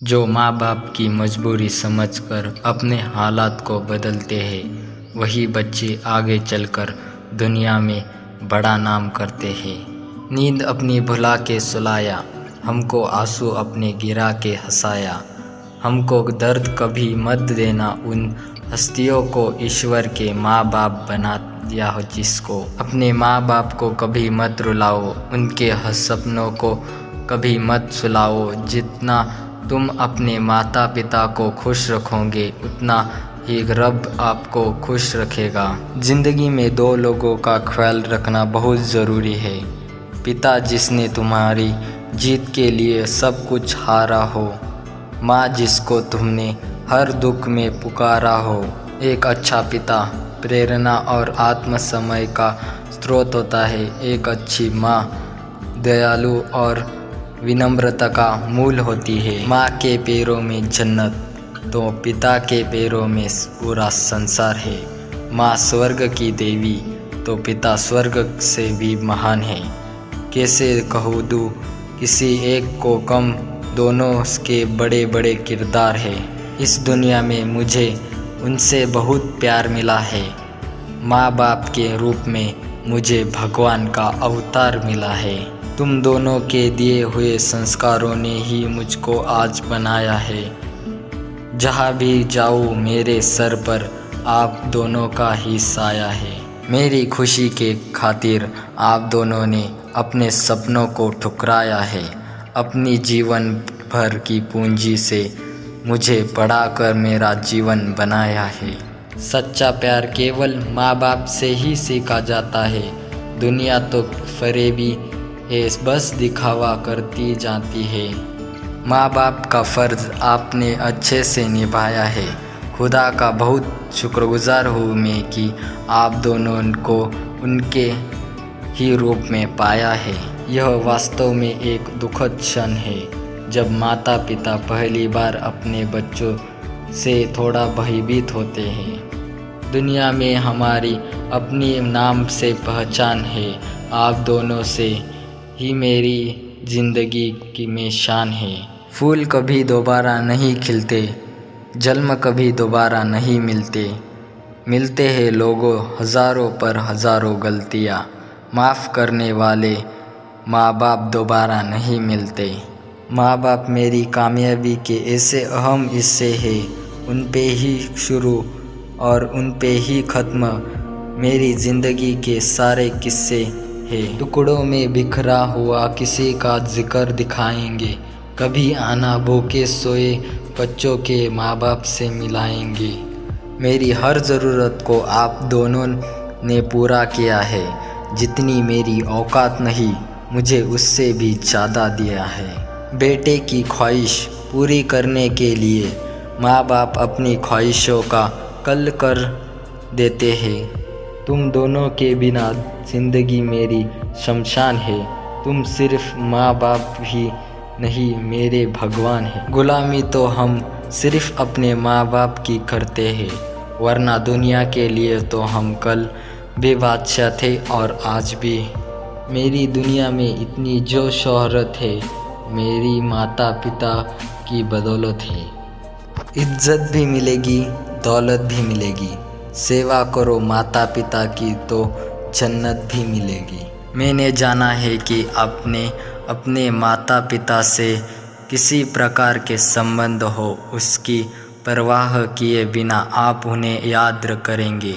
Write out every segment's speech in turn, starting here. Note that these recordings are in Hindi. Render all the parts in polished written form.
जो माँ बाप की मजबूरी समझकर अपने हालात को बदलते हैं, वही बच्चे आगे चलकर दुनिया में बड़ा नाम करते हैं। नींद अपनी भुला के सुलाया, हमको आंसू अपने गिरा के हंसाया। हमको दर्द कभी मत देना उन हस्तियों को, ईश्वर के माँ बाप बना दिया हो जिसको। अपने माँ बाप को कभी मत रुलाओ, उनके सपनों को कभी मत सुलाओ। जितना तुम अपने माता पिता को खुश रखोगे, उतना ही रब आपको खुश रखेगा। ज़िंदगी में दो लोगों का ख्याल रखना बहुत ज़रूरी है। पिता जिसने तुम्हारी जीत के लिए सब कुछ हारा हो, माँ जिसको तुमने हर दुख में पुकारा हो। एक अच्छा पिता प्रेरणा और आत्मसमय का स्रोत होता है। एक अच्छी माँ दयालु और विनम्रता का मूल होती है। माँ के पैरों में जन्नत तो पिता के पैरों में पूरा संसार है। माँ स्वर्ग की देवी तो पिता स्वर्ग से भी महान है। कैसे कहूँ दूँ किसी एक को कम, दोनों के बड़े बड़े किरदार है। इस दुनिया में मुझे उनसे बहुत प्यार मिला है। माँ बाप के रूप में मुझे भगवान का अवतार मिला है। तुम दोनों के दिए हुए संस्कारों ने ही मुझको आज बनाया है। जहाँ भी जाऊँ मेरे सर पर आप दोनों का ही साया है। मेरी खुशी के खातिर आप दोनों ने अपने सपनों को ठुकराया है। अपनी जीवन भर की पूंजी से मुझे बढ़ाकर मेरा जीवन बनाया है। सच्चा प्यार केवल माँ बाप से ही सीखा जाता है। दुनिया तो फरेबी है, बस दिखावा करती जाती है। माँ बाप का फ़र्ज़ आपने अच्छे से निभाया है। खुदा का बहुत शुक्रगुजार हूँ मैं कि आप दोनों को उनके ही रूप में पाया है। यह वास्तव में एक दुखद क्षण है जब माता पिता पहली बार अपने बच्चों से थोड़ा भयभीत होते हैं। दुनिया में हमारी अपनी नाम से पहचान है। आप दोनों से ही मेरी ज़िंदगी की में शान है। फूल कभी दोबारा नहीं खिलते, जन्म कभी दोबारा नहीं मिलते। मिलते हैं लोगों हज़ारों पर हज़ारों गलतियाँ, माफ़ करने वाले माँ बाप दोबारा नहीं मिलते। माँ बाप मेरी कामयाबी के ऐसे अहम हिस्से हैं। उन पे ही शुरू और उन पे ही ख़त्म मेरी ज़िंदगी के सारे किस्से हैं। टुकड़ों में बिखरा हुआ किसी का जिक्र दिखाएंगे। कभी आना भूखे सोए बच्चों के माँ बाप से मिलाएंगे। मेरी हर ज़रूरत को आप दोनों ने पूरा किया है। जितनी मेरी औकात नहीं, मुझे उससे भी ज़्यादा दिया है। बेटे की ख्वाहिश पूरी करने के लिए माँ बाप अपनी ख्वाहिशों का कल कर देते हैं। तुम दोनों के बिना ज़िंदगी मेरी शमशान है। तुम सिर्फ माँ बाप ही नहीं, मेरे भगवान हैं। गुलामी तो हम सिर्फ अपने माँ बाप की करते हैं, वरना दुनिया के लिए तो हम कल भी बादशाह थे और आज भी। मेरी दुनिया में इतनी जो शोहरत है, मेरी माता पिता की बदौलत है। इज्जत भी मिलेगी, दौलत भी मिलेगी। सेवा करो माता पिता की तो जन्नत भी मिलेगी। मैंने जाना है कि अपने माता पिता से किसी प्रकार के संबंध हो, उसकी परवाह किए बिना आप उन्हें याद करेंगे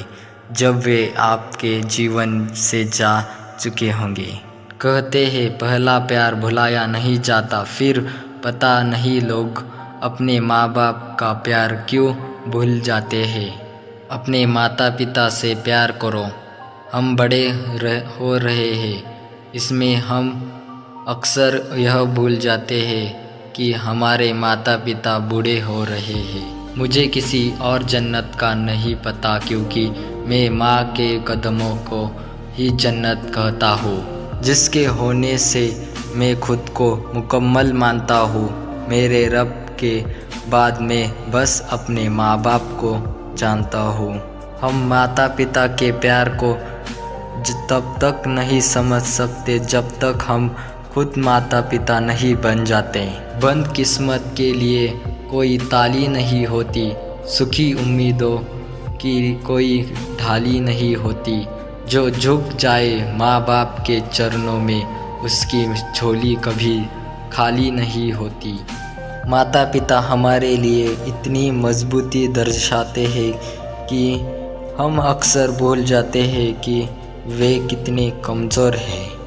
जब वे आपके जीवन से जा चुके होंगे। कहते हैं पहला प्यार भुलाया नहीं जाता, फिर पता नहीं लोग अपने माँ बाप का प्यार क्यों भूल जाते हैं। अपने माता पिता से प्यार करो। हम बड़े हो रहे हैं, इसमें हम अक्सर यह भूल जाते हैं कि हमारे माता पिता बूढ़े हो रहे हैं। मुझे किसी और जन्नत का नहीं पता, क्योंकि मैं माँ के कदमों को ही जन्नत कहता हूँ, जिसके होने से मैं खुद को मुकम्मल मानता हूँ। मेरे रब के बाद मैं बस अपने माँ बाप को जानता हूँ। हम माता पिता के प्यार को तब तक नहीं समझ सकते जब तक हम खुद माता पिता नहीं बन जाते। बंद किस्मत के लिए कोई ताली नहीं होती, सुखी उम्मीदों की कोई ढाली नहीं होती। जो झुक जाए माँ बाप के चरणों में, उसकी झोली कभी खाली नहीं होती। माता पिता हमारे लिए इतनी मजबूती दर्शाते हैं कि हम अक्सर भूल जाते हैं कि वे कितने कमज़ोर हैं।